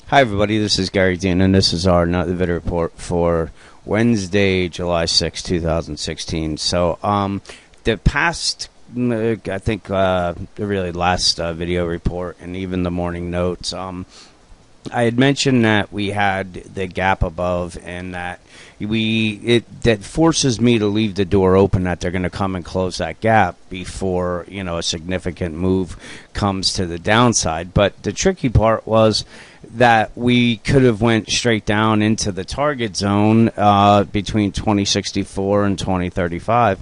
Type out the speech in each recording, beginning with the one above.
Hi, everybody. This is Gary Dean, and this is our another video report for Wednesday, July 6, 2016. So, the past, I think, the really last video report and even the morning notes, I had mentioned that we had the gap above, and that that forces me to leave the door open, that they're going to come and close that gap before a significant move comes to the downside. But the tricky part was that we could have went straight down into the target zone between 2064 and 2035.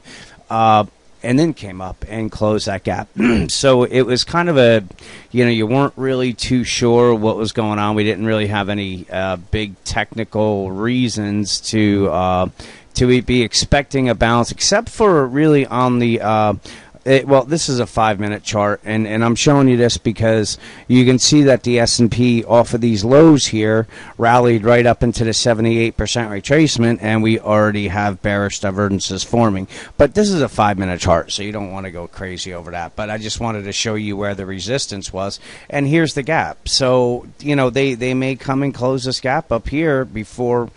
And then came up and closed that gap. So it was kind of a, you weren't really too sure what was going on. We didn't really have any big technical reasons to be expecting a bounce, except for really on the this is a 5-minute chart, and I'm showing you this because you can see that the S&P off of these lows here rallied right up into the 78% retracement, and we already have bearish divergences forming. But this is a 5-minute chart, so you don't want to go crazy over that. But I just wanted to show you where the resistance was, and here's the gap. So, they may come and close this gap up here before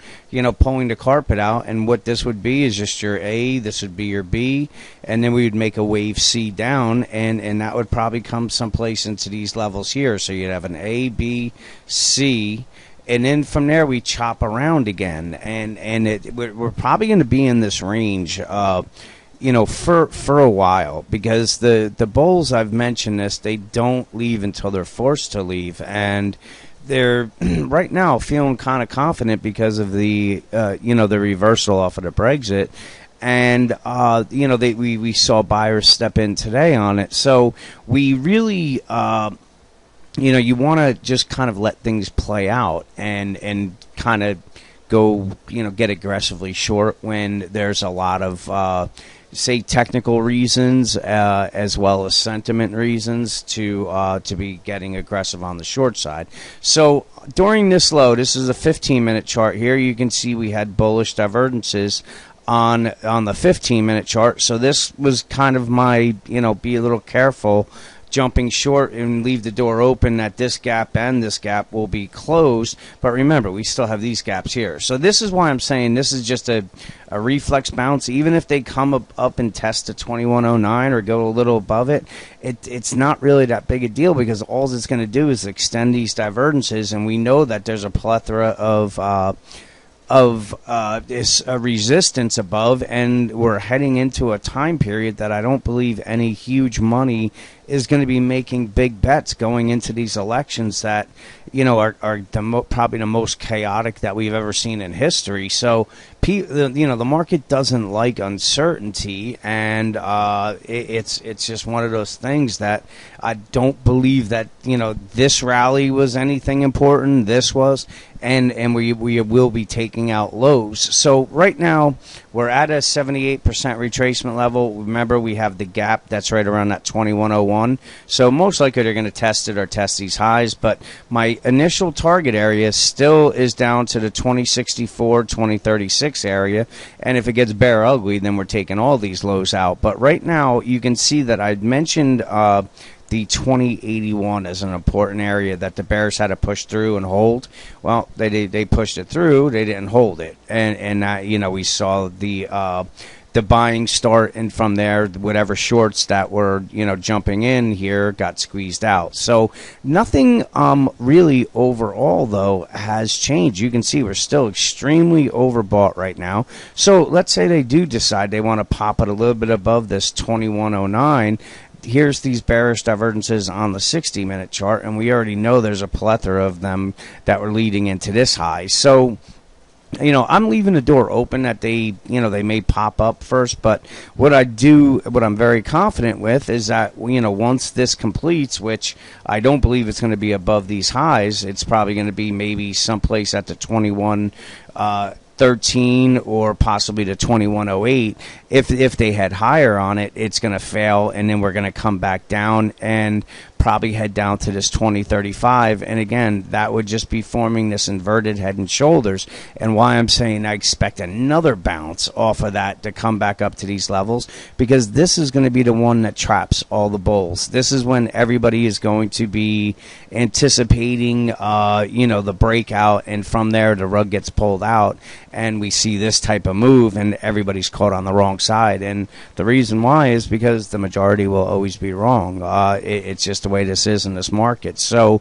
pulling the carpet out, and what this would be is just your A, this would be your B, and then we would make a wave C down, and that would probably come someplace into these levels here. So you'd have an A, B, C, and then from there we chop around again, and we're probably going to be in this range for a while, because the bulls, I've mentioned this, they don't leave until they're forced to leave, and they're right now feeling kind of confident because of the the reversal off of the Brexit, and we saw buyers step in today on it. So we really you want to just kind of let things play out and kind of go get aggressively short when there's a lot of say technical reasons as well as sentiment reasons to be getting aggressive on the short side. So during this low, this is a 15-minute chart here, you can see we had bullish divergences on the 15-minute chart. So this was kind of my be a little careful jumping short and leave the door open, that this gap and this gap will be closed. But remember, we still have these gaps here. So this is why I'm saying this is just a reflex bounce. Even if they come up and test the 2109 or go a little above it, it's not really that big a deal, because all it's going to do is extend these divergences, and we know that there's a plethora of this resistance above, and we're heading into a time period that I don't believe any huge money is going to be making big bets going into these elections that are probably the most chaotic that we've ever seen in history. So the market doesn't like uncertainty, and it's just one of those things that I don't believe that this rally was anything important. This was, and we will be taking out lows. So right now we're at a 78% retracement level. Remember, we have the gap that's right around that 2101. So most likely they're going to test it or test these highs, but my initial target area still is down to the 2064, 2036 area, and if it gets bear ugly, then we're taking all these lows out. But right now you can see that I'd mentioned the 2081 as an important area that the bears had to push through and hold. Well, they pushed it through, they didn't hold it, and we saw the buying start, and from there whatever shorts that were jumping in here got squeezed out. So nothing really overall though has changed. You can see we're still extremely overbought right now. So let's say they do decide they want to pop it a little bit above this 2109. Here's these bearish divergences on the 60-minute chart, and we already know there's a plethora of them that were leading into this high. So I'm leaving the door open that they may pop up first, but what I'm very confident with is that, once this completes, which I don't believe it's going to be above these highs, it's probably going to be maybe someplace at the 2113 or possibly the 2108. If they had higher on it, it's going to fail, and then we're going to come back down. And probably head down to this 2035, and again, that would just be forming this inverted head and shoulders. And why I'm saying I expect another bounce off of that to come back up to these levels, because this is going to be the one that traps all the bulls. This is when everybody is going to be anticipating the breakout, and from there the rug gets pulled out and we see this type of move, and everybody's caught on the wrong side. And the reason why is because the majority will always be wrong. It's just the way this is in this market. So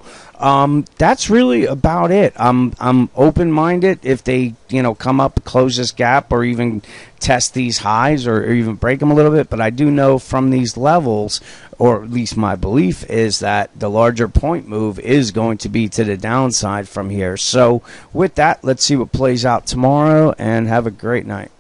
that's really about it. I'm open-minded if they come up, close this gap, or even test these highs, or even break them a little bit. But I do know from these levels, or at least my belief is that the larger point move is going to be to the downside from here. So with that, let's see what plays out tomorrow, and have a great night.